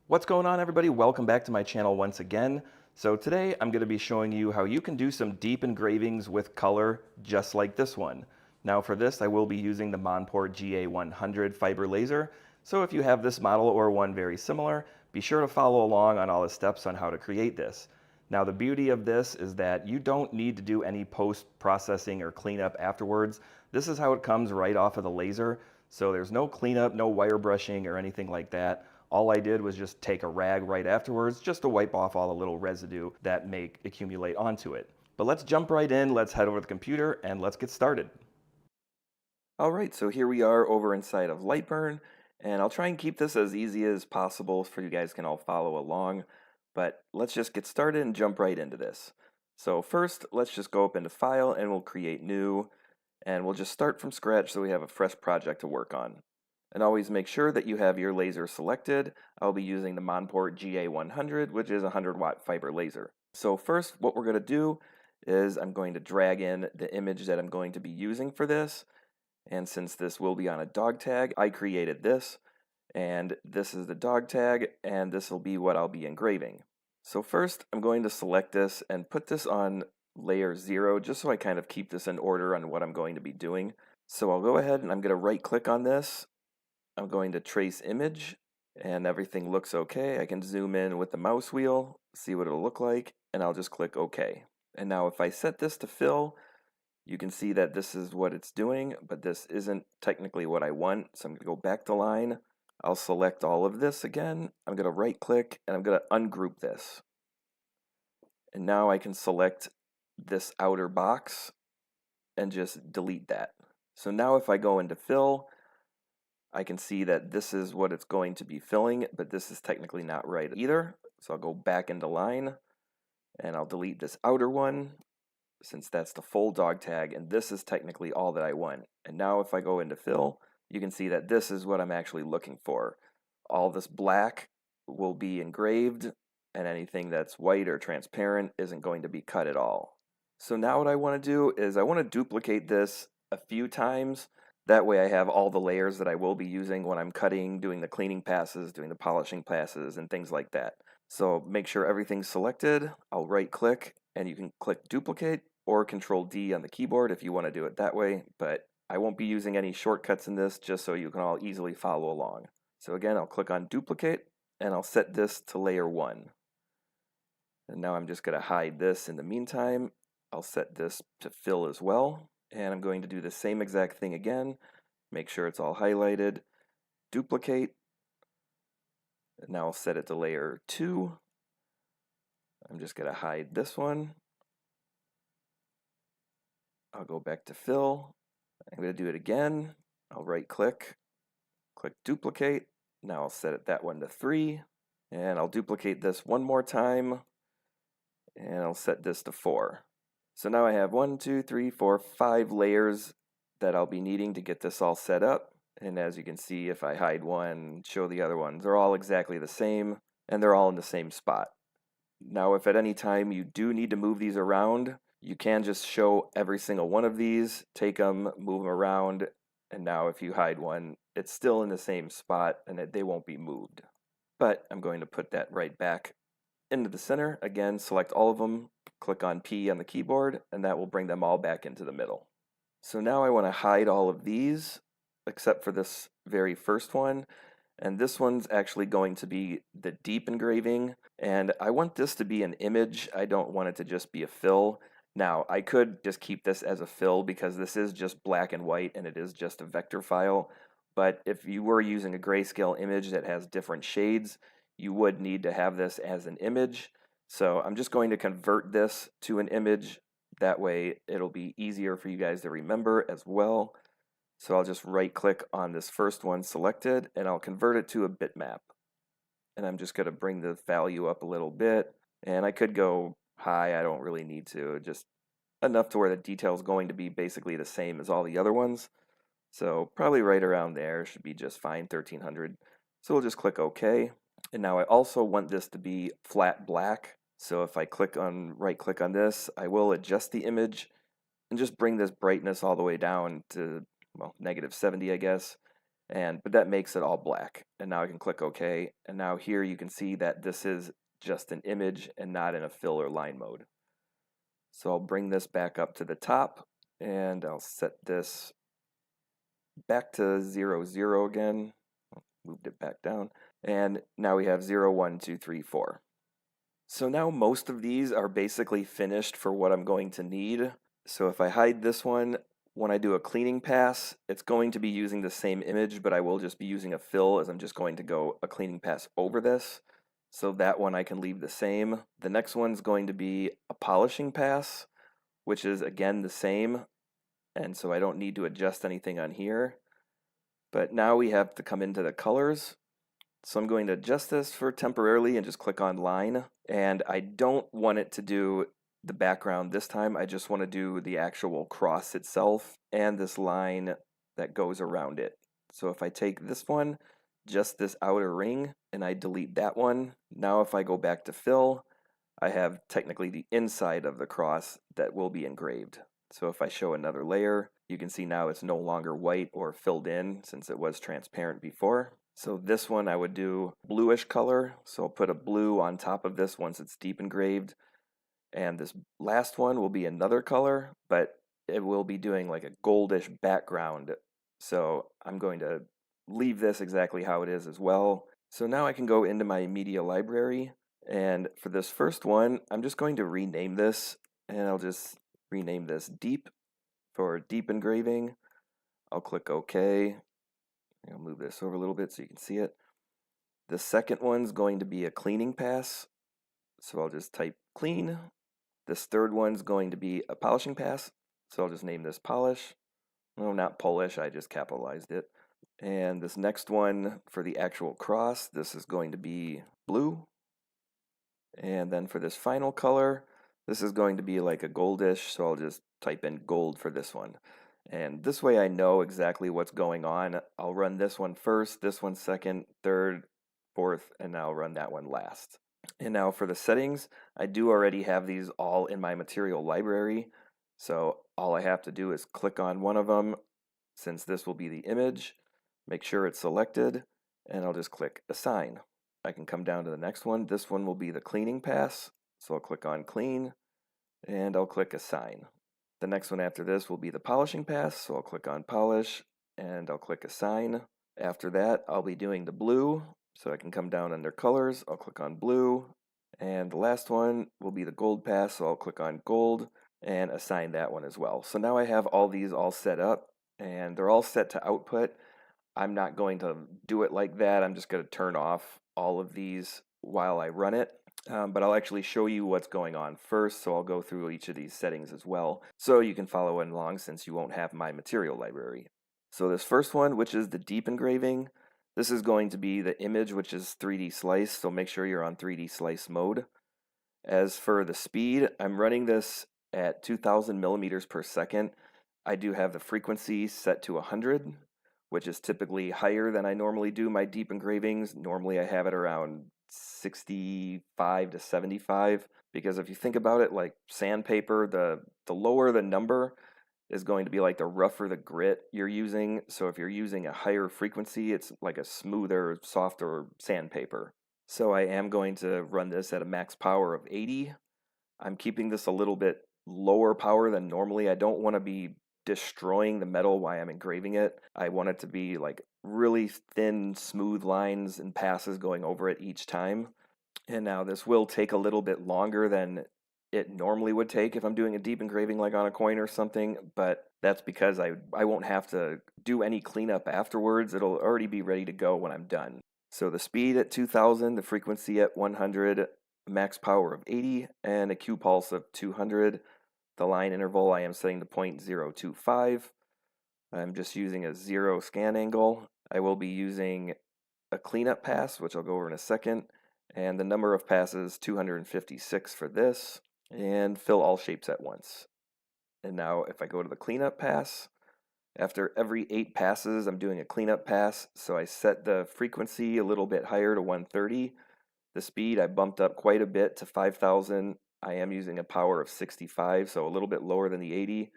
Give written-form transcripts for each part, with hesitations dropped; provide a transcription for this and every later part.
What's going on, everybody? Welcome back to my channel once again. So today I'm going to be showing you how you can do some deep engravings with color just like this one. Now for this I will be using the Monport GA100 fiber laser, so if you have this model or one very similar, be sure to follow along on all the steps on how to create this. Now the beauty of this is that you don't need to do any post-processing or cleanup afterwards. This is how it comes right off of the laser, so there's no cleanup, no wire brushing or anything like that. All I did was just take a rag right afterwards just to wipe off all the little residue that may accumulate onto it. But let's jump right in, let's head over to the computer, and let's get started. Alright, so here we are over inside of Lightburn, and I'll try and keep this as easy as possible so you guys can all follow along, but let's just get started and jump right into this. So first, let's just go up into File and we'll create New, and we'll just start from scratch so we have a fresh project to work on. And always make sure that you have your laser selected. I'll be using the Monport GA100, which is a 100-watt fiber laser. So first, what we're going to do is I'm going to drag in the image that I'm going to be using for this. And since this will be on a dog tag, I created this. And this is the dog tag, and this will be what I'll be engraving. So first, I'm going to select this and put this on layer 0, just so I kind of keep this in order on what I'm going to be doing. So I'll go ahead and I'm going to right-click on this. I'm going to trace image, and everything looks okay. I can zoom in with the mouse wheel, see what it'll look like, and I'll just click OK. And now if I set this to fill, you can see that this is what it's doing, but this isn't technically what I want. So I'm going to go back to line. I'll select all of this again. I'm going to right click and I'm going to ungroup this. And now I can select this outer box and just delete that. So now if I go into fill, I can see that this is what it's going to be filling, but this is technically not right either. So I'll go back into line and I'll delete this outer one since that's the full dog tag, and this is technically all that I want. And now if I go into fill, you can see that this is what I'm actually looking for. All this black will be engraved, and anything that's white or transparent isn't going to be cut at all. So now what I want to do is I want to duplicate this a few times. That way I have all the layers that I will be using when I'm cutting, doing the cleaning passes, doing the polishing passes, and things like that. So make sure everything's selected. I'll right click and you can click duplicate or Control D on the keyboard if you want to do it that way, but I won't be using any shortcuts in this just so you can all easily follow along. So again, I'll click on duplicate and I'll set this to layer 1. And now I'm just going to hide this in the meantime. I'll set this to fill as well. And I'm going to do the same exact thing again. Make sure it's all highlighted. Duplicate. And now I'll set it to layer 2. I'm just going to hide this one. I'll go back to fill. I'm going to do it again. I'll right click, click duplicate. Now I'll set it that one to 3. And I'll duplicate this one more time. And I'll set this to 4. So now I have 1, 2, 3, 4, 5 layers that I'll be needing to get this all set up. And as you can see, if I hide one, show the other ones, they're all exactly the same, and they're all in the same spot. Now if at any time you do need to move these around, you can just show every single one of these, take them, move them around, and now if you hide one, it's still in the same spot and they won't be moved. But I'm going to put that right back into the center. Again, select all of them, click on P on the keyboard, and that will bring them all back into the middle. So now I want to hide all of these except for this very first one, and this one's actually going to be the deep engraving, and I want this to be an image. I don't want it to just be a fill. Now I could just keep this as a fill because this is just black and white and it is just a vector file, but if you were using a grayscale image that has different shades, you would need to have this as an image. So I'm just going to convert this to an image. That way it'll be easier for you guys to remember as well. So I'll just right click on this first one selected and I'll convert it to a bitmap. And I'm just going to bring the value up a little bit. And I could go high, I don't really need to, just enough to where the detail is going to be basically the same as all the other ones. So probably right around there should be just fine, 1300. So we'll just click OK. And now I also want this to be flat black. So if I right click on this, I will adjust the image and just bring this brightness all the way down to, well, -70, I guess. but that makes it all black. And now I can click OK. And now here you can see that this is just an image and not in a fill or line mode. So I'll bring this back up to the top, and I'll set this back to 0, 0 again. Moved it back down. And now we have 0, 1, 2, 3, 4. So now most of these are basically finished for what I'm going to need. So if I hide this one, when I do a cleaning pass, it's going to be using the same image, but I will just be using a fill, as I'm just going to go a cleaning pass over this. So that one I can leave the same. The next one's going to be a polishing pass, which is again the same, and so I don't need to adjust anything on here. But now we have to come into the colors. So I'm going to adjust this for temporarily and just click on line. And I don't want it to do the background this time. I just want to do the actual cross itself and this line that goes around it. So if I take this one, just this outer ring, and I delete that one, now if I go back to fill, I have technically the inside of the cross that will be engraved. So if I show another layer, you can see now it's no longer white or filled in since it was transparent before. So this one I would do bluish color, so I'll put a blue on top of this once it's deep engraved. And this last one will be another color, but it will be doing like a goldish background. So I'm going to leave this exactly how it is as well. So now I can go into my media library, and for this first one, I'm just going to rename this, and I'll just rename this Deep for deep engraving. I'll click OK. I'll move this over a little bit so you can see it. The second one's going to be a cleaning pass, so I'll just type clean. This third one's going to be a polishing pass, so I'll just name this polish. No, not Polish, I just capitalized it. And this next one for the actual cross, this is going to be blue. And then for this final color, this is going to be like a goldish, so I'll just type in gold for this one. And this way I know exactly what's going on. I'll run this one first, this one second, third, fourth, and I'll run that one last. And now for the settings, I do already have these all in my material library. So all I have to do is click on one of them, since this will be the image, make sure it's selected, and I'll just click Assign. I can come down to the next one. This one will be the cleaning pass, so I'll click on Clean, and I'll click Assign. The next one after this will be the polishing pass, so I'll click on Polish, and I'll click Assign. After that, I'll be doing the blue, so I can come down under Colors, I'll click on Blue, and the last one will be the gold pass, so I'll click on Gold, and assign that one as well. So now I have all these all set up, and they're all set to output. I'm not going to do it like that. I'm just going to turn off all of these while I run it. But I'll actually show you what's going on first, so I'll go through each of these settings as well, so you can follow along since you won't have my material library. So this first one, which is the deep engraving, this is going to be the image, which is 3D slice, so make sure you're on 3D slice mode. As for the speed, I'm running this at 2000 millimeters per second. I do have the frequency set to 100, which is typically higher than I normally do my deep engravings. Normally I have it around 65 to 75, because if you think about it, like sandpaper, the lower the number is going to be like the rougher the grit you're using. So if you're using a higher frequency, it's like a smoother, softer sandpaper. So I am going to run this at a max power of 80. I'm keeping this a little bit lower power than normally. I don't want to be destroying the metal while I'm engraving it. I want it to be like really thin, smooth lines and passes going over it each time. And now this will take a little bit longer than it normally would take if I'm doing a deep engraving like on a coin or something, but that's because I won't have to do any cleanup afterwards. It'll already be ready to go when I'm done. So the speed at 2000, the frequency at 100, max power of 80, and a Q pulse of 200. The line interval I am setting to 0.025. I'm just using a 0 scan angle. I will be using a cleanup pass, which I'll go over in a second, and the number of passes 256 for this, and fill all shapes at once. And now if I go to the cleanup pass, after every 8 passes I'm doing a cleanup pass, so I set the frequency a little bit higher to 130. The speed I bumped up quite a bit to 5000. I am using a power of 65, so a little bit lower than the 80,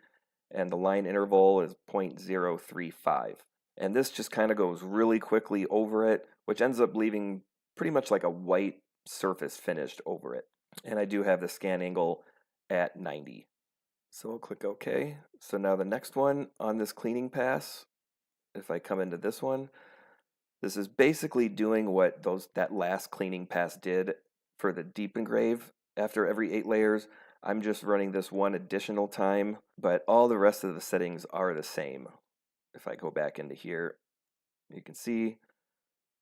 and the line interval is 0.035. And this just kind of goes really quickly over it, which ends up leaving pretty much like a white surface finished over it. And I do have the scan angle at 90. So I'll click OK. So now the next one on this cleaning pass, if I come into this one, this is basically doing what that last cleaning pass did for the deep engrave. After every 8 layers, I'm just running this one additional time, but all the rest of the settings are the same. If I go back into here, you can see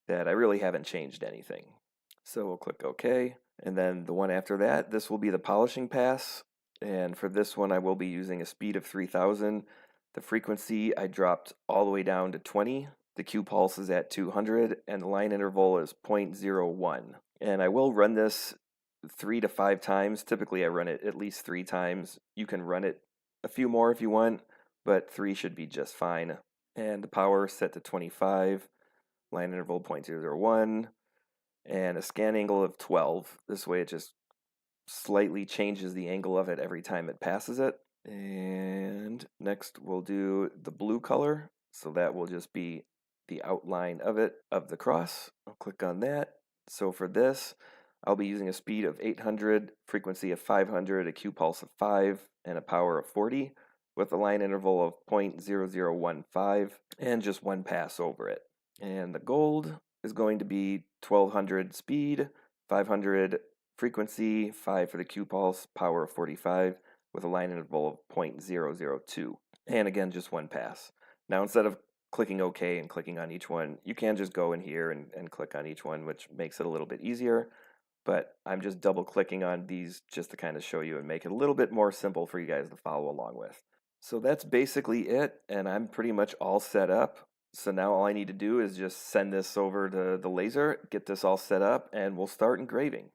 that I really haven't changed anything. So we'll click OK. And then the one after that, this will be the polishing pass. And for this one, I will be using a speed of 3000. The frequency I dropped all the way down to 20. The Q pulse is at 200 and the line interval is 0.01. And I will run this 3 to 5 times. Typically I run it at least 3 times. You can run it a few more if you want, but 3 should be just fine. And the power set to 25, line interval 0.001, and a scan angle of 12. This way it just slightly changes the angle of it every time it passes it. And next we'll do the blue color. So that will just be the outline of it, of the cross. I'll click on that. So for this, I'll be using a speed of 800, frequency of 500, a Q pulse of 5, and a power of 40, with a line interval of 0.0015, and just one pass over it. And the gold is going to be 1200 speed, 500 frequency, 5 for the Q pulse, power of 45, with a line interval of 0.002. And again, just one pass. Now instead of clicking OK and clicking on each one, you can just go in here and click on each one, which makes it a little bit easier. But I'm just double clicking on these just to kind of show you and make it a little bit more simple for you guys to follow along with. So that's basically it, and I'm pretty much all set up. So now all I need to do is just send this over to the laser, get this all set up, and we'll start engraving.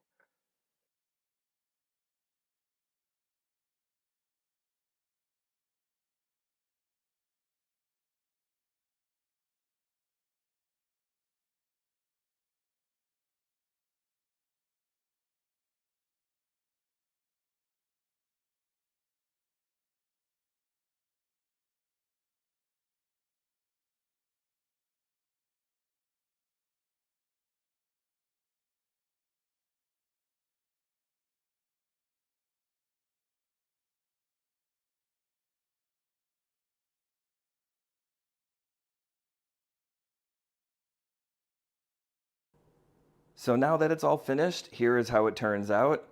So now that it's all finished, here is how it turns out.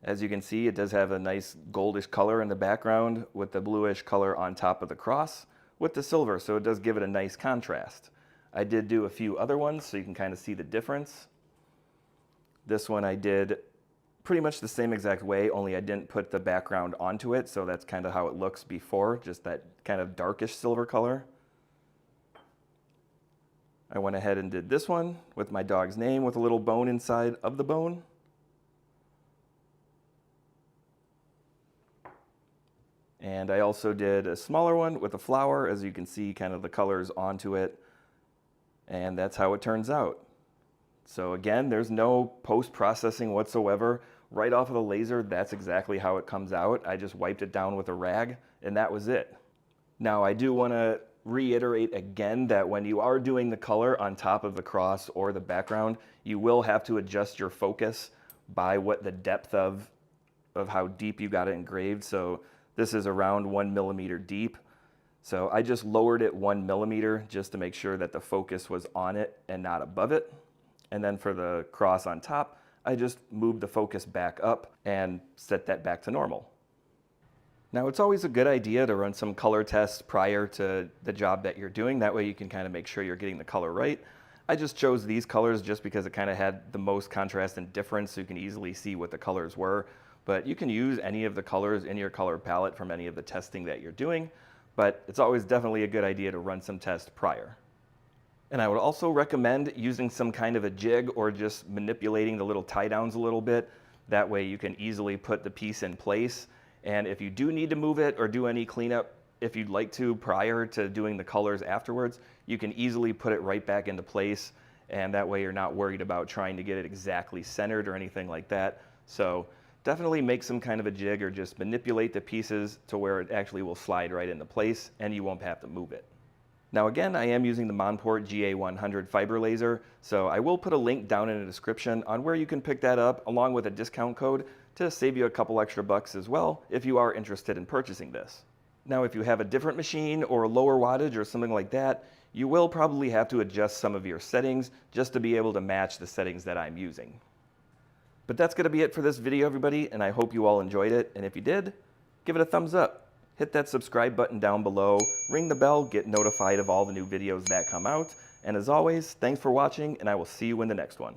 As you can see, it does have a nice goldish color in the background with the bluish color on top of the cross with the silver, so it does give it a nice contrast. I did do a few other ones so you can kind of see the difference. This one I did pretty much the same exact way, only I didn't put the background onto it, so that's kind of how it looks before, just that kind of darkish silver color. I went ahead and did this one with my dog's name with a little bone inside of the bone. And I also did a smaller one with a flower, as you can see kind of the colors onto it. And that's how it turns out. So again, there's no post-processing whatsoever. Right off of the laser, that's exactly how it comes out. I just wiped it down with a rag, and that was it. Now I do want to reiterate again that when you are doing the color on top of the cross or the background, you will have to adjust your focus by what the depth of how deep you got it engraved. So this is around 1 millimeter deep. So I just lowered it 1 millimeter just to make sure that the focus was on it and not above it. And then for the cross on top, I just moved the focus back up and set that back to normal. Now it's always a good idea to run some color tests prior to the job that you're doing. That way you can kind of make sure you're getting the color right. I just chose these colors just because it kind of had the most contrast and difference, so you can easily see what the colors were. But you can use any of the colors in your color palette from any of the testing that you're doing, but it's always definitely a good idea to run some tests prior. And I would also recommend using some kind of a jig or just manipulating the little tie downs a little bit. That way you can easily put the piece in place. And if you do need to move it or do any cleanup, if you'd like to prior to doing the colors afterwards, you can easily put it right back into place. And that way you're not worried about trying to get it exactly centered or anything like that. So definitely make some kind of a jig or just manipulate the pieces to where it actually will slide right into place and you won't have to move it. Now again, I am using the Monport GA100 fiber laser, so I will put a link down in the description on where you can pick that up along with a discount code to save you a couple extra bucks as well if you are interested in purchasing this. Now if you have a different machine or a lower wattage or something like that, you will probably have to adjust some of your settings just to be able to match the settings that I'm using. But that's going to be it for this video, everybody, and I hope you all enjoyed it. And if you did, give it a thumbs up. Hit that subscribe button down below, ring the bell, get notified of all the new videos that come out. And as always, thanks for watching, and I will see you in the next one.